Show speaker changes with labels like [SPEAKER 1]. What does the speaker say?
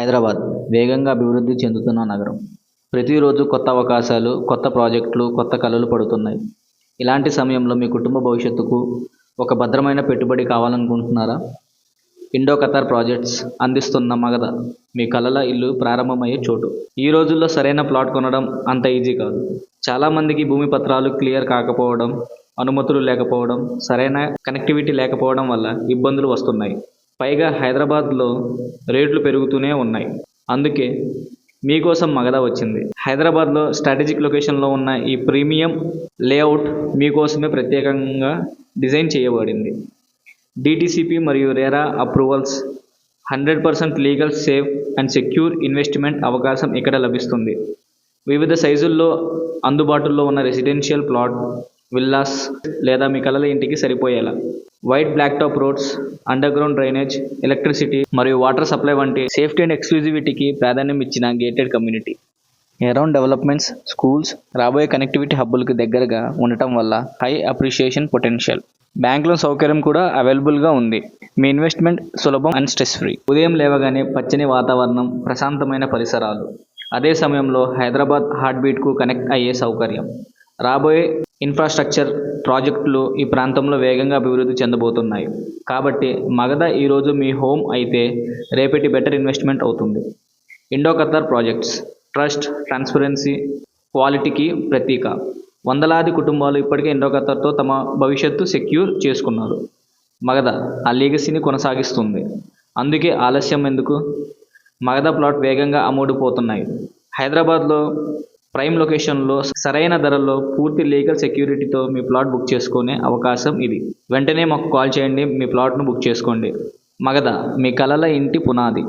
[SPEAKER 1] హైదరాబాద్ వేగంగా అభివృద్ధి చెందుతున్న నగరం. ప్రతిరోజు కొత్త అవకాశాలు, కొత్త ప్రాజెక్టులు, కొత్త కలలు పడుతున్నాయి. ఇలాంటి సమయంలో మీ కుటుంబ భవిష్యత్తుకు ఒక భద్రమైన పెట్టుబడి కావాలనుకుంటున్నారా? ఇండో ఖతార్ ప్రాజెక్ట్స్ అందిస్తున్న మగధ మీ కలల ఇల్లు ప్రారంభమయ్యే చోటు. ఈ రోజుల్లో సరైన ప్లాట్ కొనడం అంత ఈజీ కాదు. చాలామందికి భూమి పత్రాలు క్లియర్ కాకపోవడం, అనుమతులు లేకపోవడం, సరైన కనెక్టివిటీ లేకపోవడం వల్ల ఇబ్బందులు వస్తున్నాయి. పైగా హైదరాబాద్లో రేట్లు పెరుగుతూనే ఉన్నాయి. అందుకే మీకోసం మగధ వచ్చింది. హైదరాబాద్లో స్ట్రాటజిక్ లొకేషన్లో ఉన్న ఈ ప్రీమియం లేఅవుట్ మీకోసమే ప్రత్యేకంగా డిజైన్ చేయబడింది. డిటిసిపి మరియు RERA approvals, 100% legal, safe and secure investment అవకాశం ఇక్కడ లభిస్తుంది. వివిధ సైజుల్లో అందుబాటులో ఉన్న రెసిడెన్షియల్ ప్లాట్, విల్లాస్ లేదా మీ కలల ఇంటికి సరిపోయేలా white black top roads, underground drainage, electricity మరియు వాటర్ సప్లై వంటి సేఫ్టీ అండ్ ఎక్స్క్లూజివిటీకి ప్రాధాన్యం ఇచ్చిన gated community. Around developments, schools, రాబోయే కనెక్టివిటీ హబ్బులకు దగ్గరగా ఉండటం వల్ల high appreciation potential. Bank loan సౌకర్యం కూడా అవైలబుల్గా ఉంది. మీ ఇన్వెస్ట్మెంట్ సులభం అండ్ స్ట్రెస్ ఫ్రీ. ఉదయం లేవగానే పచ్చని వాతావరణం, ప్రశాంతమైన పరిసరాలు, అదే సమయంలో హైదరాబాద్ హార్ట్ బీట్కు కనెక్ట్ అయ్యే సౌకర్యం. రాబోయే ఇన్ఫ్రాస్ట్రక్చర్ ప్రాజెక్టులు ఈ ప్రాంతంలో వేగంగా అభివృద్ధి చెందబోతున్నాయి. కాబట్టి మగధ ఈరోజు మీ హోమ్ అయితే రేపటి బెటర్ ఇన్వెస్ట్మెంట్ అవుతుంది. Indo Qatar projects trust, transparency, క్వాలిటీకి ప్రతీక. వందలాది కుటుంబాలు ఇప్పటికే ఇండో ఖతార్తో తమ భవిష్యత్తు సెక్యూర్ చేసుకున్నారు. మగధ ఆ లీగసీని కొనసాగిస్తుంది. అందుకే ఆలస్యం ఎందుకు? మగధ ప్లాట్ వేగంగా అమ్ముడుపోతున్నాయి. హైదరాబాద్లో ప్రైమ్ లొకేషన్లో సరైన ధరల్లో పూర్తి లీగల్ సెక్యూరిటీతో మీ ప్లాట్ బుక్ చేసుకునే అవకాశం ఇది. వెంటనే మాకు కాల్ చేయండి, మీ ప్లాట్ను బుక్ చేసుకోండి. మగధ మీ కలల ఇంటి పునాది.